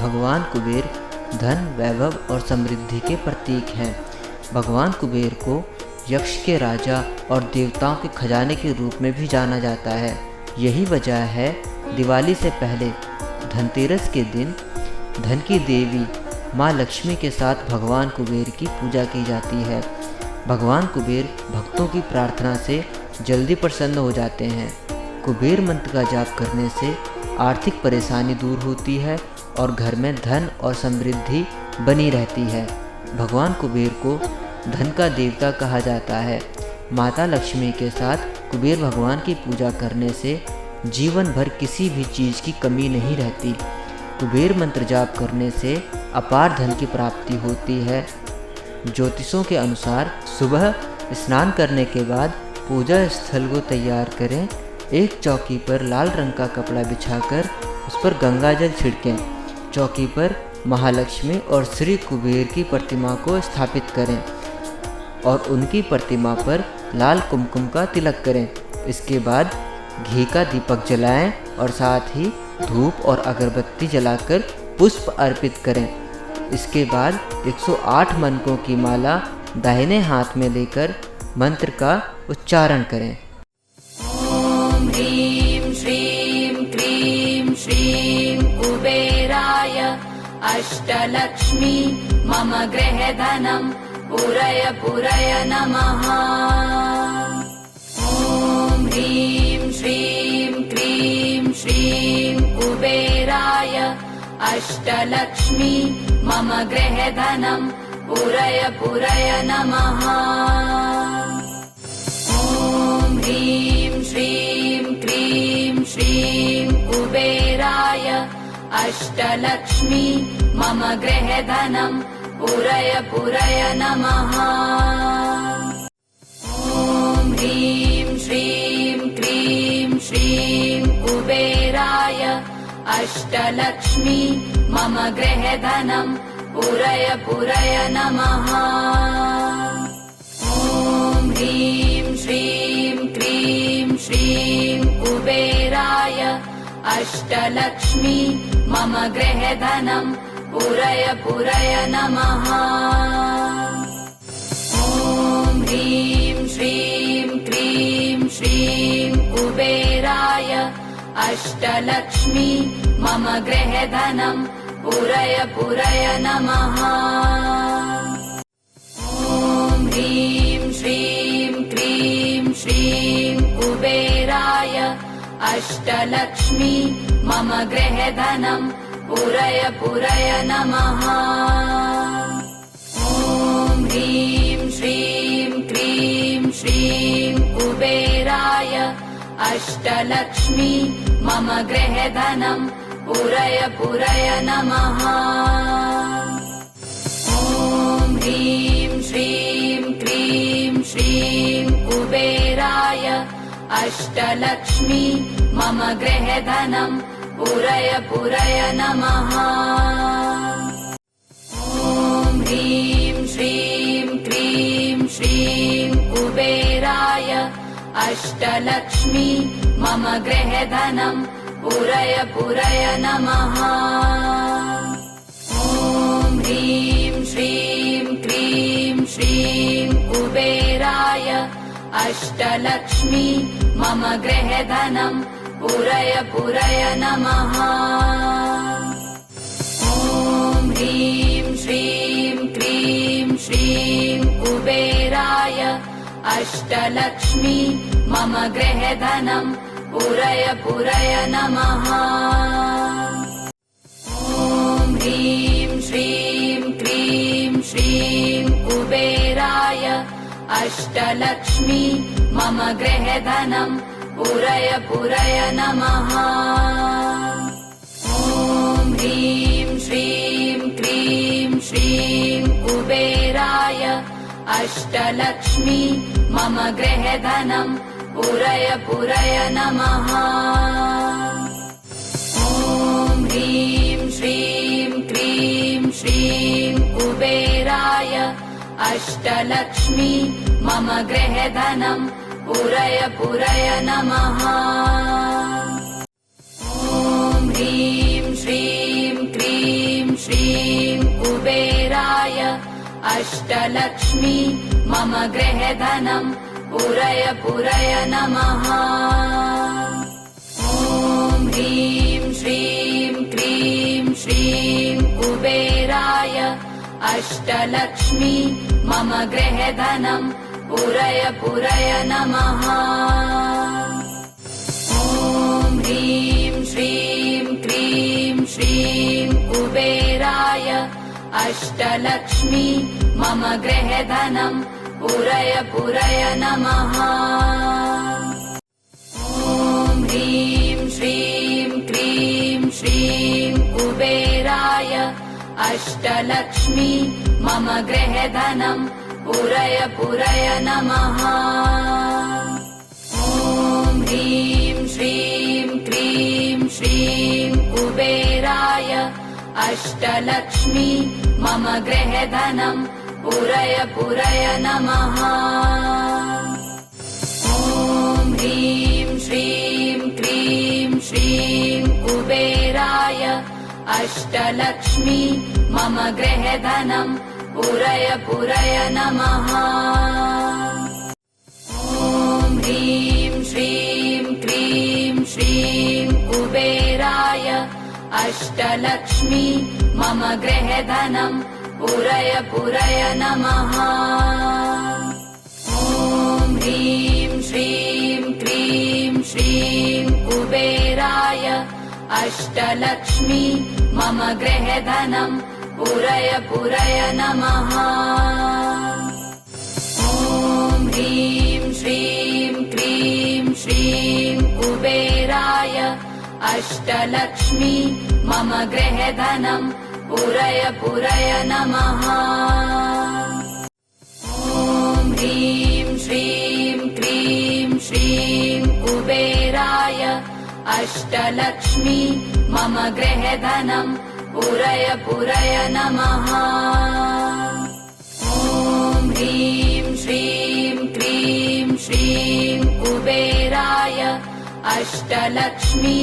भगवान कुबेर धन, वैभव और समृद्धि के प्रतीक हैं। भगवान कुबेर को यक्ष के राजा और देवताओं के खजाने के रूप में भी जाना जाता है। यही वजह है दिवाली से पहले धनतेरस के दिन धन की देवी माँ लक्ष्मी के साथ भगवान कुबेर की पूजा की जाती है। भगवान कुबेर भक्तों की प्रार्थना से जल्दी प्रसन्न हो जाते हैं। कुबेर मंत्र का जाप करने से आर्थिक परेशानी दूर होती है और घर में धन और समृद्धि बनी रहती है। भगवान कुबेर को धन का देवता कहा जाता है। माता लक्ष्मी के साथ कुबेर भगवान की पूजा करने से जीवन भर किसी भी चीज़ की कमी नहीं रहती। कुबेर मंत्र जाप करने से अपार धन की प्राप्ति होती है। ज्योतिषों के अनुसार सुबह स्नान करने के बाद पूजा स्थल को तैयार करें। एक चौकी पर लाल रंग का कपड़ा बिछाकर उस पर गंगा जल छिड़कें। चौकी पर महालक्ष्मी और श्री कुबेर की प्रतिमा को स्थापित करें और उनकी प्रतिमा पर लाल कुमकुम का तिलक करें। इसके बाद घी का दीपक जलाएं और साथ ही धूप और अगरबत्ती जलाकर पुष्प अर्पित करें। इसके बाद 108 मनकों की माला दाहिने हाथ में लेकर मंत्र का उच्चारण करें। ओम ह्रीं श्रीं क्रीं श्रीं कुबेराय अष्टलक्ष्मी मम गृहधनं पुरय पुरय नमः। ओम ह्रीं श्रीं क्रीं श्रीं कुबेराय अष्टलक्ष्मी मम गृहधनं पुरय पुरय नमः। ओम ह्रीं श्रीं क्रीं श्रीं कुबेराय अष्टलक्ष्मी मम गृहधनं पुरय पुरय नमः। ओम ह्रीं श्रीं क्रीं श्रीं कुबेराय अष्टलक्ष्मी मम गृहधनं पुरय पुरय नमः। ओम ह्रीं श्रीं क्रीं श्रीं कुबेराय अष्टलक्ष्मी मम गृहधनं पुरय पुरय नमः। ओम ह्रीं श्रीं क्रीं श्रीं कुबेराय अष्टलक्ष्मी मम गृहधनं पुरय पुरय नमः। ओम ह्रीं श्रीं क्रीं श्रीं कुबेराय अष्टलक्ष्मी मम गृहधनं पुरय पुरय नमः। ओम ह्रीं श्रीं क्रीं श्रीं कुबेराय अष्टलक्ष्मी मम गृहधनं पुरय पुरय नमः। ओम ह्रीं श्रीं क्रीं श्रीं कुबेराय अष्टलक्ष्मी मम गृहधनं पुरय पुरय नमः। ओम ह्रीं श्रीं क्रीं श्रीं कुबेराय अष्टलक्ष्मी मम गृहधनं पुरय पुरय नमः। ओम ह्रीं श्रीं क्रीं श्रीं कुबेराय अष्टलक्ष्मी मम गृहधनं पुरय पुरय नमः। ओम ह्रीं श्रीं क्रीं श्रीं कुबेराय अष्टलक्ष्मी मम गृहधनं पुरय पुरय नमः। ओम ह्रीं श्रीं क्रीं श्रीं कुबेराय अष्टलक्ष्मी मम गृहधनं पुरय पुरय नमः। ओम ह्रीं श्रीं क्रीं श्रीं कुबेराय अष्टलक्ष्मी मम गृहधनं पुरय पुरय नमः। ओम ह्रीं श्रीं क्रीं श्रीं कुबेराय अष्टलक्ष्मी मम गृहधनं पुरय पुरय नमः। ओम ह्रीं श्रीं क्रीं अष्टलक्ष्मी मम गृहधनम् पूरय पूरय नमः। ॐ ह्रीं श्रीं क्रीं श्रीं कुबेराय अष्टलक्ष्मी मम गृहधनम् पूरय पूरय नमः। ॐ ह्रीं श्रीं क्रीं श्रीं कुबेराय अष्टलक्ष्मी मम गृहधनम् पूरय पूरय नमः। ॐ ह्रीं श्रीं क्रीं श्रीं कुबेराय अष्टलक्ष्मी मम गृहधनम् पूरय पूरय नमः। ॐ ह्रीं श्रीं क्रीं श्रीं कुबेराय अष्टलक्ष्मी मम गृहधनम् पूरय पूरय नमः। ॐ ह्रीं श्रीं क्रीं श्रीं कुबेराय अष्टलक्ष्मी मम गृहधनम् पूरय पूरय नमः। ॐ ह्रीं श्रीं क्रीं श्रीं कुबेराय अष्टलक्ष्मी मम गृहधनम् पूरय पूरय नमः। ॐ ह्रीं श्रीं क्रीं श्रीं कुबेराय अष्टलक्ष्मी मम गृहधनम् पूरय पूरय नमः। ॐ ह्रीं श्रीं क्रीं श्रीं कुबेराय अष्टलक्ष्मी मम गृहधनम् पूरय पूरय नमः। ॐ ह्रीं श्रीं क्रीं श्रीं कुबेराय अष्टलक्ष्मी मम गृहधनम् पूरय पूरय नमः। ॐ ह्रीं श्रीं क्रीं श्रीं कुबेराय अष्टलक्ष्मी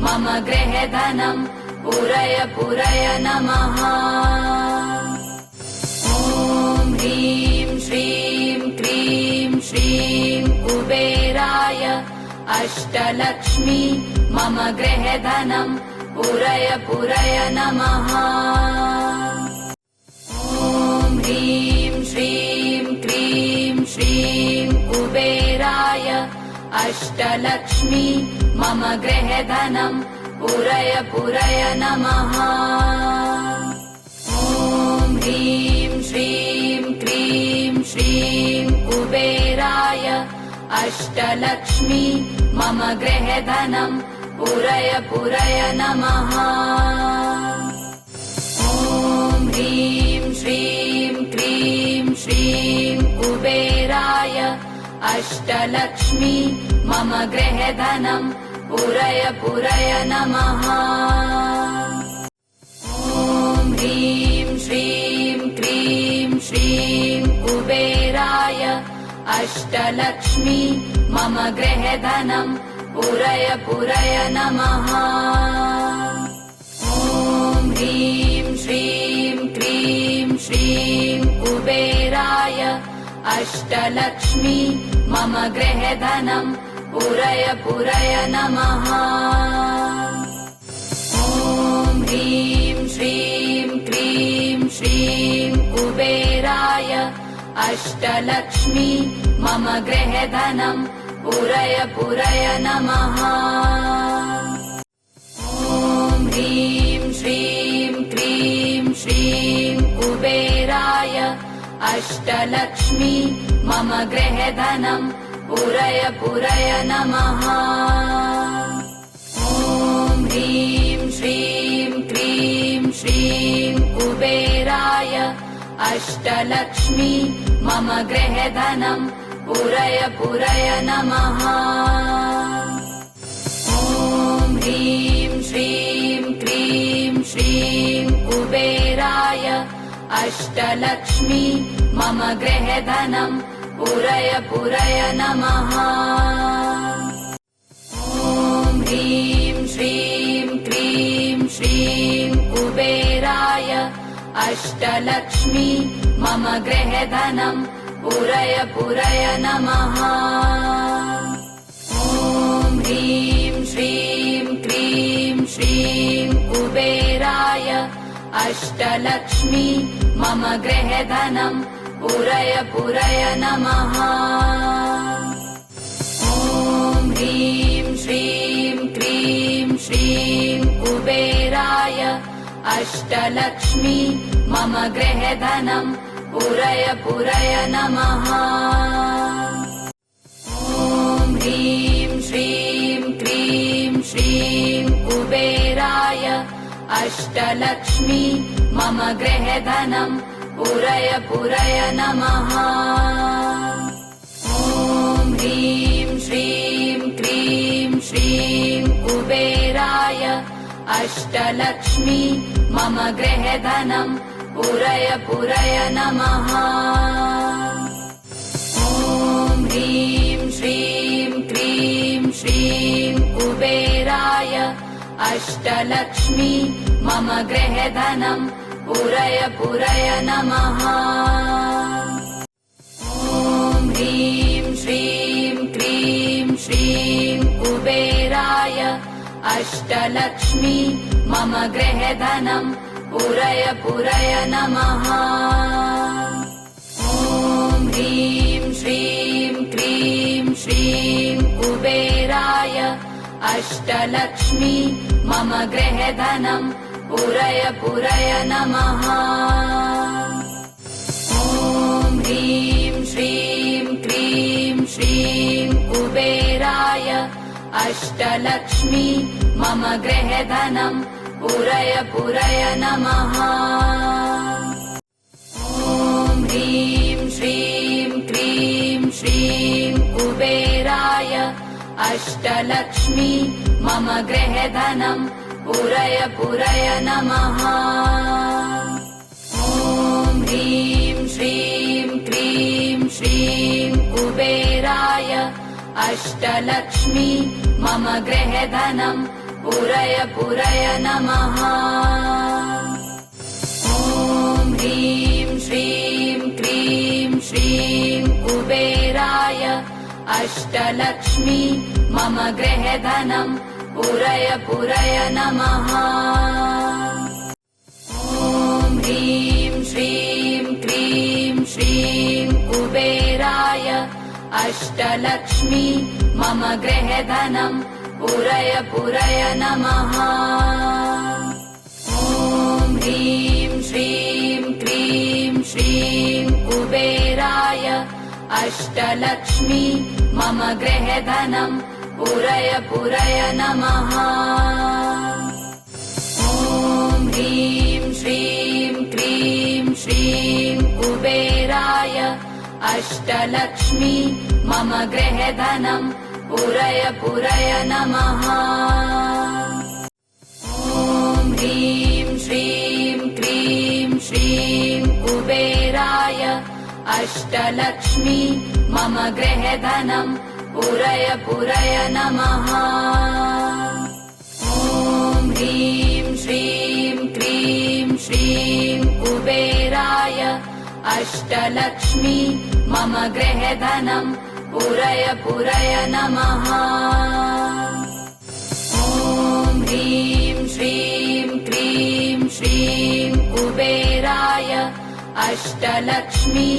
मम गृहधनम् पूरय पूरय नमः। ॐ ह्रीं श्रीं क्रीं श्रीं कुबेराय अष्टलक्ष्मी मम गृहधनम् पूरय पूरय नमः। ॐ ह्रीं श्रीं क्रीं श्रीं कुबेराय अष्टलक्ष्मी मम गृहधनम् पूरय पूरय नमः। ॐ ह्रीं श्रीं क्रीं श्रीं कुबेराय अष्टलक्ष्मी मम गृहधनम् पूरय पूरय नमः। ॐ ह्रीं श्रीं क्रीं श्रीं कुबेराय अष्टलक्ष्मी मम गृहधनम् पूरय पूरय नमः। ॐ ह्रीं श्रीं क्रीं श्रीं कुबेराय अष्टलक्ष्मी मम गृहधनम् पूरय पूरय नमः। ॐ ह्रीं श्रीं क्रीं श्रीं कुबेराय अष्टलक्ष्मी मम गृहधनम् पूरय पूरय नमः। ॐ ह्रीं श्रीं क्रीं श्रीं कुबेराय अष्टलक्ष्मी मम गृहधनम् पूरय पूरय नमः। ॐ ह्रीं श्रीं क्रीं श्रीं कुबेराय अष्टलक्ष्मी मम गृहधनम् पूरय पूरय नमः। ॐ ह्रीं श्रीं क्रीं श्रीं कुबेराय अष्टलक्ष्मी मम गृहधनम् पूरय पूरय नमः। ॐ ह्रीं श्रीं क्रीं श्रीं कुबेराय अष्टलक्ष्मी मम गृहधनम् पूरय पूरय नमः। ॐ ह्रीं श्रीं क्रीं श्रीं कुबेराय अष्टलक्ष्मी मम गृहधनम् पूरय पूरय नमः। ॐ ह्रीं श्रीं क्रीं श्रीं कुबेराय अष्टलक्ष्मी मम गृहधनम् पूरय पूरय नमः। ॐ ह्रीं श्रीं क्रीं श्रीं कुबेराय अष्टलक्ष्मी मम गृहधनम् पूरय पूरय नमः। ॐ ह्रीं श्रीं क्रीं श्रीं कुबेराय अष्टलक्ष्मी मम गृहधनम् पूरय पूरय नमः। ॐ ह्रीं श्रीं क्रीं श्रीं कुबेराय अष्टलक्ष्मी मम गृहधनम् पूरय पूरय नमः। ॐ ह्रीं श्रीं क्रीं श्रीं कुबेराय अष्टलक्ष्मी मम गृहधनम् पूरय पूरय नमः। ॐ ह्रीं श्रीं क्रीं श्रीं कुबेराय अष्टलक्ष्मी मम गृहधनम् पूरय पूरय नमः। ॐ ह्रीं श्रीं क्रीं श्रीं कुबेराय अष्टलक्ष्मी मम गृहधनम् पूरय पूरय नमः। ॐ ह्रीं श्रीं क्रीं श्रीं कुबेराय अष्टलक्ष्मी मम गृहधनम् पूरय पूरय नमः। ॐ ह्रीं श्रीं क्रीं श्रीं कुबेराय अष्टलक्ष्मी मम गृहधनम् पूरय पूरय नमः। ॐ ह्रीं श्रीं क्रीं श्रीं कुबेराय अष्टलक्ष्मी मम गृहधनम् पूरय पूरय नमः। ॐ ह्रीं श्रीं क्रीं श्रीं कुबेराय अष्टलक्ष्मी मम गृहधनम् पूरय पूरय नमः। ॐ ह्रीं श्रीं क्रीं श्रीं कुबेराय अष्टलक्ष्मी मम गृहधनम् पूरय पूरय नमः। ॐ ह्रीं श्रीं क्रीं श्रीं कुबेराय अष्टलक्ष्मी मम गृहधनम् पूरय पूरय नमः। ॐ ह्रीं श्रीं क्रीं श्रीं कुबेराय अष्टलक्ष्मी मम गृहधनम् पूरय पूरय नमः। ॐ ह्रीं श्रीं क्रीं श्रीं कुबेराय अष्टलक्ष्मी मम गृहधनम् पूरय पूरय नमः। ॐ ह्रीं श्रीं क्रीं श्रीं कुबेराय अष्टलक्ष्मी मम गृहधनम् पूरय पूरय नमः। ॐ ह्रीं श्रीं क्रीं श्रीं कुबेराय अष्टलक्ष्मी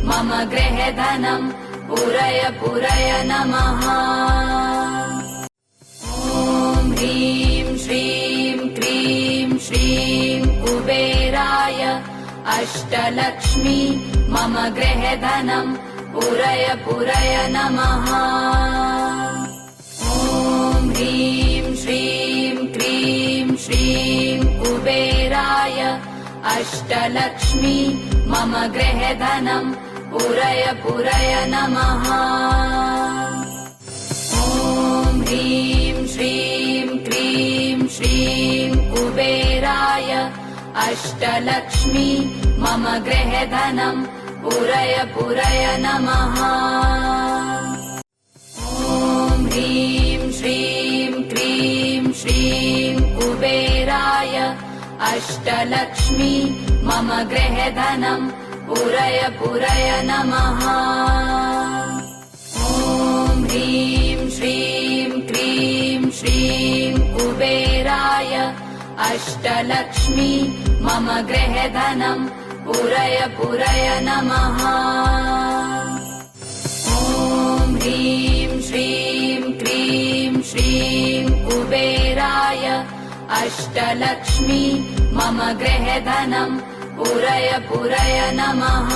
मम गृहधनम् पूरय पूरय नमः। ॐ ह्रीं श्रीं क्रीं श्रीं कुबेराय अष्टलक्ष्मी मम गृहधनम् पूरय पूरय नमः। ॐ ह्रीं श्रीं क्रीं श्रीं कुबेराय अष्टलक्ष्मी मम गृहधनम् पूरय पूरय नमः। ॐ ह्रीं श्रीं क्रीं श्रीं कुबेराय अष्टलक्ष्मी मम गृहधनम् पूरय पूरय नमः। ॐ ह्रीं श्रीं क्रीं श्रीं कुबेराय अष्टलक्ष्मी मम गृहधनं पूरय पूरय नमः। ॐ ह्रीं श्रीं क्रीं श्रीं कुबेराय अष्टलक्ष्मी मम गृहधनं पूरय पूरय नमः। ॐ ह्रीं श्रीं क्रीं श्रीं कुबेराय अष्टलक्ष्मी मम गृहधनं पूरय पूरय नमः।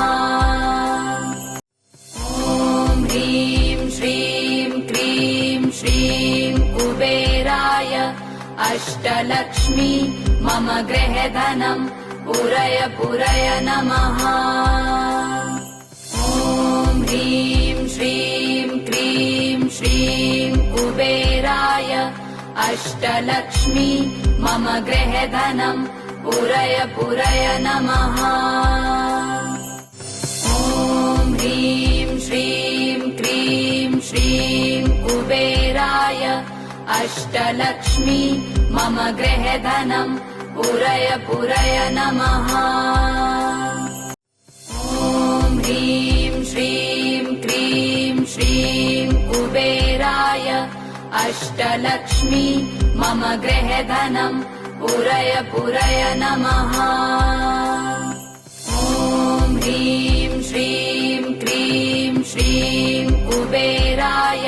ॐ ह्रीं श्रीं क्रीं श्रीं कुबेराय अष्टलक्ष्मी मम गृहधनं पूरय पूरय नमः। ॐ ह्रीं श्रीं क्रीं श्रीं कुबेराय अष्टलक्ष्मी मम गृहधनं पूरय पूरय नमः। ॐ ह्रीं श्रीं क्रीं श्रीं कुबेराय अष्टलक्ष्मी मम गृहधनं पूरय पूरय नमः। ॐ ह्रीं श्रीं क्रीं श्रीं कुबेराय अष्टलक्ष्मी मम गृहधनं पूरय पूरय नमः। ॐ ह्रीं श्रीं क्रीं श्रीं कुबेराय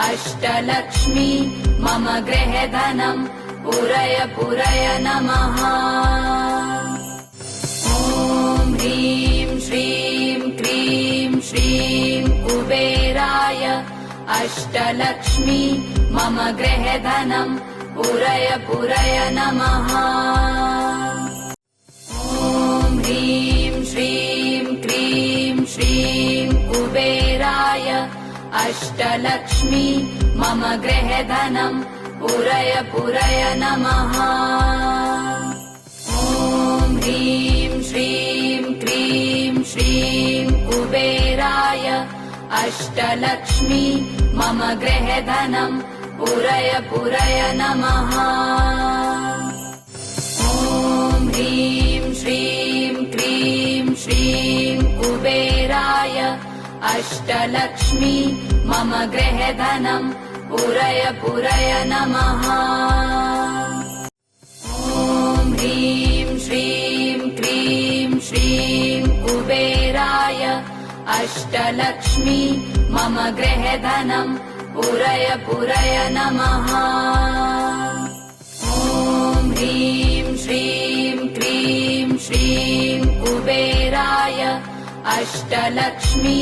अष्टलक्ष्मी मम गृहधनं पूरय पूरय नमः। ॐ ह्रीं श्रीं क्रीं श्रीं कुबेराय अष्टलक्ष्मी मम गृहधनं पूरय पूरय नमः। ॐ ह्रीं श्रीं क्रीं श्रीं कुबेराय अष्टलक्ष्मी मम गृहधनं पूरय पूरय नमः। ॐ ह्रीं श्रीं क्रीं श्रीं कुबेराय अष्टलक्ष्मी मम गृहधनं पूरय पूरय नमः। ॐ ह्रीं श्रीं क्रीं श्रीं कुबेराय अष्टलक्ष्मी मम गृहधनं पूरय पूरय नमः। ॐ ह्रीं श्रीं क्रीं श्रीं कुबेराय अष्टलक्ष्मी मम गृहधनं पूरय पूरय नमः। ॐ ह्रीं श्रीं क्रीं श्रीं कुबेराय अष्टलक्ष्मी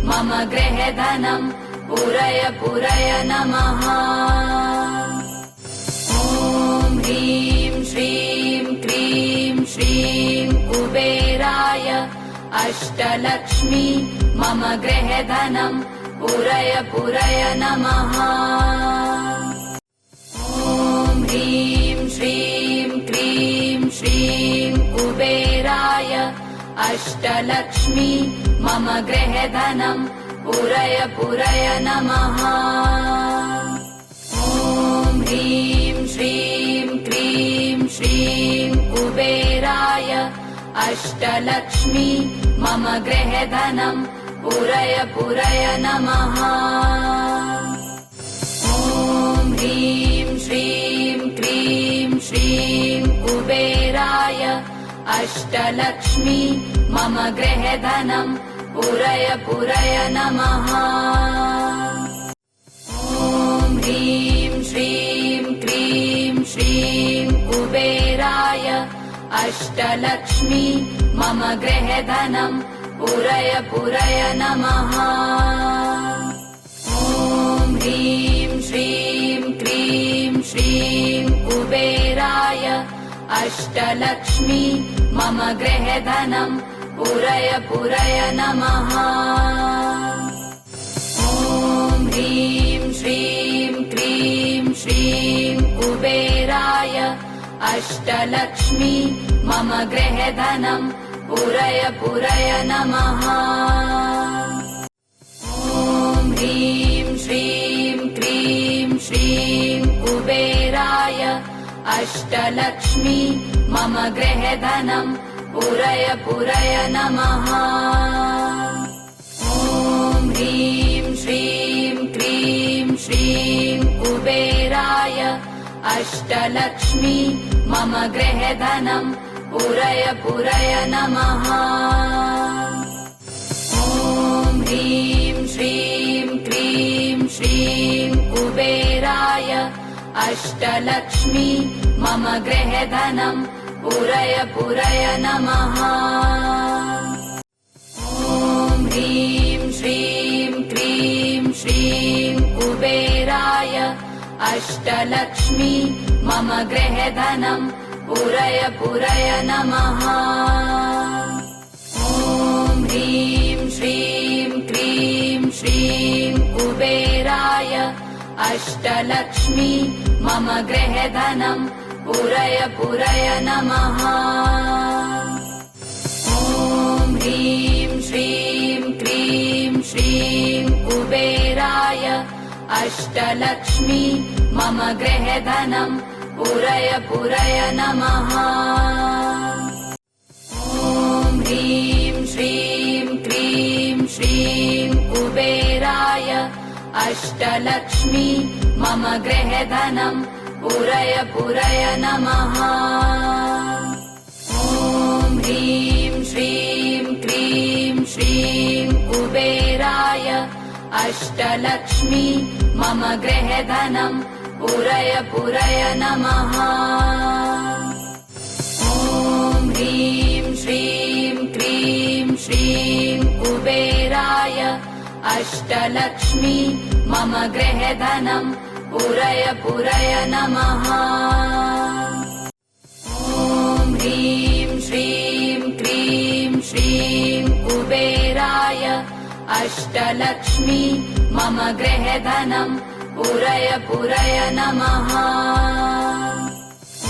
मम गृहधनं पूरय पूरय नमः। ॐ ह्रीं श्रीं क्रीं श्रीं कुबेराय अष्टलक्ष्मी मम गृहधनं पूरय पूरय नमः। ॐ ह्रीं श्रीं क्रीं श्रीं कुबेराय अष्टलक्ष्मी मम गृहधनं पूरय पूरय नमः। ॐ ह्रीं श्रीं क्रीं श्रीं कुबेराय अष्टलक्ष्मी मम गृहधनं पूरय पूरय नमः। ॐ ह्रीं श्रीं क्रीं श्रीं कुबेराय अष्टलक्ष्मी मम गृहधनं पूरय पूरय नमः। ॐ ह्रीं श्रीं क्रीं श्रीं कुबेराय अष्टलक्ष्मी मम गृहधनं पूरय पूरय नमः। ॐ ह्रीं श्रीं क्रीं श्रीं कुबेराय अष्टलक्ष्मी मम गृहधनं पूरय पूरय नमः। ॐ ह्रीं श्रीं क्रीं श्रीं कुबेराय अष्टलक्ष्मी मम गृहधनं पूरय पूरय नमः। ॐ ह्रीं श्रीं क्रीं श्रीं कुबेराय अष्टलक्ष्मी मम गृहधनं पूरय पूरय नमः। ॐ ह्रीं श्रीं क्रीं श्रीं कुबेराय अष्टलक्ष्मी मम गृहधनं पूरय पूरय नमः। ॐ ह्रीं श्रीं क्रीं श्रीं कुबेराय अष्टलक्ष्मी मम गृहधनं पूरय पूरय नमः। ॐ ह्रीं श्रीं क्रीं श्रीं कुबेराय अष्टलक्ष्मी मम गृहधनं पूरय पूरय नमः। ॐ ह्रीं श्रीं क्रीं श्रीं कुबेराय अष्टलक्ष्मी मम गृहधनं पूरय पूरय नमः। ॐ ह्रीं श्रीं क्रीं श्रीं कुबेराय अष्टलक्ष्मी मम गृहधनं पूरय पूरय नमः। ॐ ह्रीं श्रीं क्रीं श्रीं कुबेराय अष्टलक्ष्मी मम गृहधनं पूरय पूरय नमः। ॐ ह्रीं श्रीं क्रीं श्रीं कुबेराय अष्टलक्ष्मी मम गृहधनं पूरय पूरय नमः। ॐ ह्रीं श्रीं क्रीं श्रीं कुबेराय अष्टलक्ष्मी मम गृहधनं पूरय पूरय नमः। ॐ ह्रीं श्रीं क्रीं श्रीं कुबेराय अष्टलक्ष्मी मम गृहधनं पूरय पूरय नमः।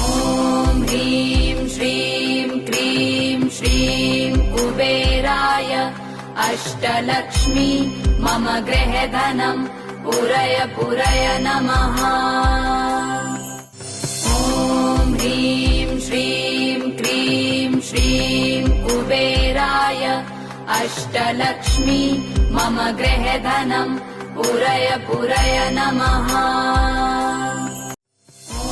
ॐ ह्रीं श्रीं क्रीं श्रीं कुबेराय अष्टलक्ष्मी मम गृहधनं पूरय पूरय नमः। ॐ ह्रीं श्रीं क्रीं श्रीं कुबेराय अष्टलक्ष्मी मम गृहधनं पूरय पूरय नमः।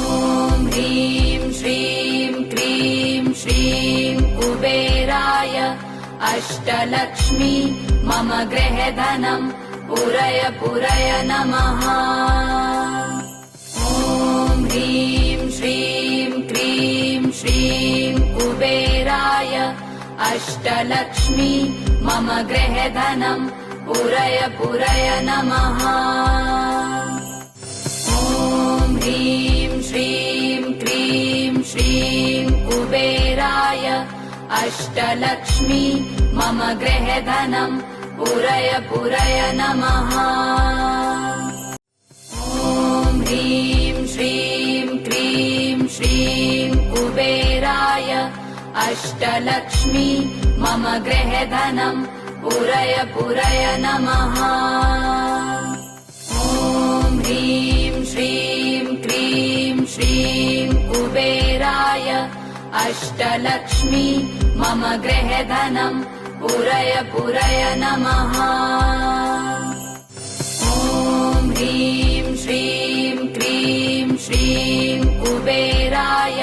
ॐ ह्रीं श्रीं क्रीं श्रीं कुबेराय अष्टलक्ष्मी मम गृहधनं पूरय पूरय नमः। ॐ ह्रीं श्रीं क्रीं श्रीं कुबेराय अष्टलक्ष्मी मम गृहधनं पूरय पूरय नमः। ॐ ह्रीं श्रीं क्रीं श्रीं कुबेराय अष्टलक्ष्मी मम गृहधनं पूरय पूरय नमः। ॐ ह्रीं श्रीं क्रीं श्रीं कुबेराय अष्टलक्ष्मी मम गृहधनं पूरय पूरय नमः। ॐ ह्रीं श्रीं क्रीं श्रीं कुबेराय अष्टलक्ष्मी मम गृहधनं पूरय पूरय नमः। ॐ ह्रीं श्रीं क्रीं श्रीं कुबेराय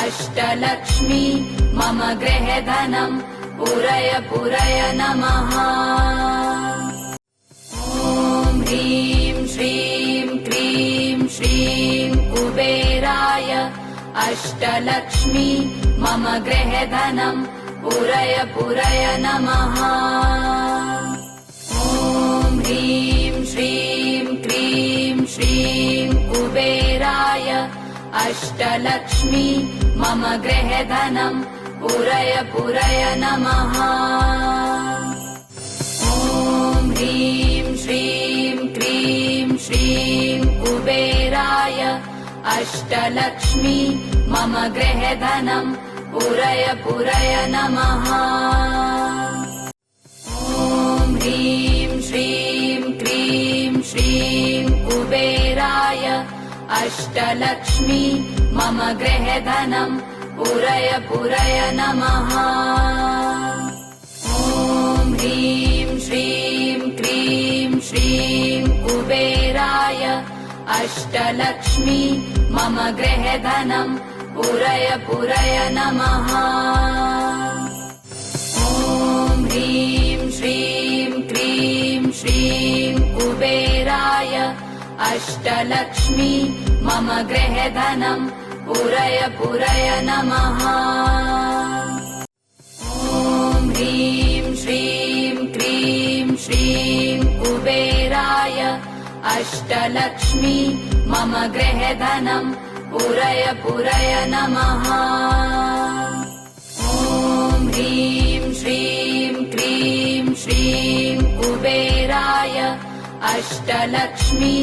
अष्टलक्ष्मी मम गृहधनं पूरय पूरय नमः। ॐ ह्रीं श्रीं क्रीं श्रीं कुबेराय अष्टलक्ष्मी मम गृहधनं पूरय पूरय नमः। ॐ ह्रीं श्रीं क्रीं श्रीं कुबेराय अष्टलक्ष्मी मम गृहधनं पूरय पूरय नमः। ॐ ह्रीं श्रीं क्रीं श्रीं कुबेराय अष्टलक्ष्मी मम गृहधनं पूरय पूरय नमः। ॐ ह्रीं श्रीं क्रीं श्रीं कुबेराय अष्टलक्ष्मी मम गृहधनं पूरय पूरय नमः। ॐ ह्रीं श्रीं क्रीं श्रीं कुबेराय अष्टलक्ष्मी मम गृहधनं पूरय पूरय नमः। ॐ ह्रीं श्रीं क्रीं श्रीं कुबेराय अष्टलक्ष्मी मम गृहधनं पूरय पूरय नमः। ॐ ह्रीं श्रीं क्रीं श्रीं कुबेराय अष्टलक्ष्मी मम गृहधनं पूरय पूरय नमः। ॐ ह्रीं श्रीं क्रीं श्रीं कुबेराय अष्टलक्ष्मी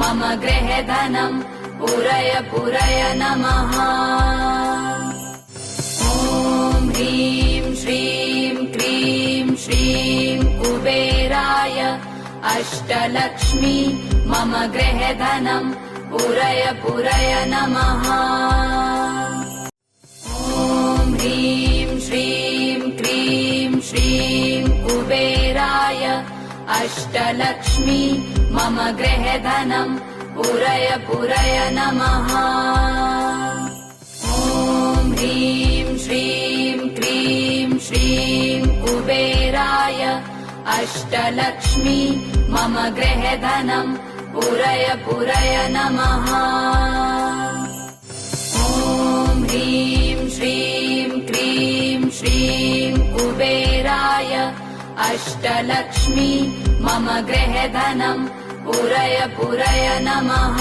मम गृहधनं पूरय पूरय नमः। ॐ ह्रीं श्रीं क्रीं श्रीं कुबेराय अष्टलक्ष्मी मम गृहधनं पूरय पूरय नमः। ॐ ह्रीं श्रीं क्रीं श्रीं कुबेराय अष्टलक्ष्मी मम गृहधनं पूरय पूरय नमः। ॐ ह्रीं श्रीं क्रीं श्रीं कुबेराय अष्टलक्ष्मी मम गृहधनं पूरय पूरय नमः। ॐ ह्रीं श्रीं क्रीं श्रीं कुबेराय अष्टलक्ष्मी मम गृहधनं पूरय पूरय नमः।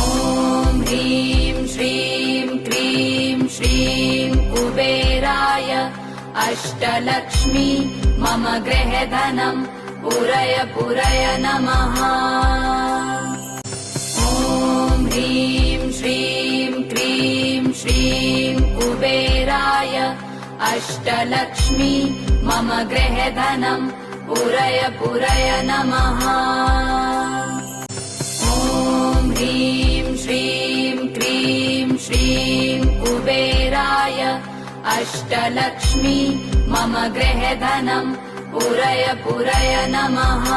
ॐ ह्रीं श्रीं क्रीं श्रीं कुबेराय अष्टलक्ष्मी मम गृहधनं पूरय पूरय नमः। ॐ ह्रीं श्रीं क्रीं श्रीं कुबेराय अष्टलक्ष्मी मम गृहधनं पूरय पूरय नमः। ॐ ह्रीं श्रीं क्रीं श्रीं कुबेराय अष्टलक्ष्मी मम गृहधनं पूरय पूरय नमः।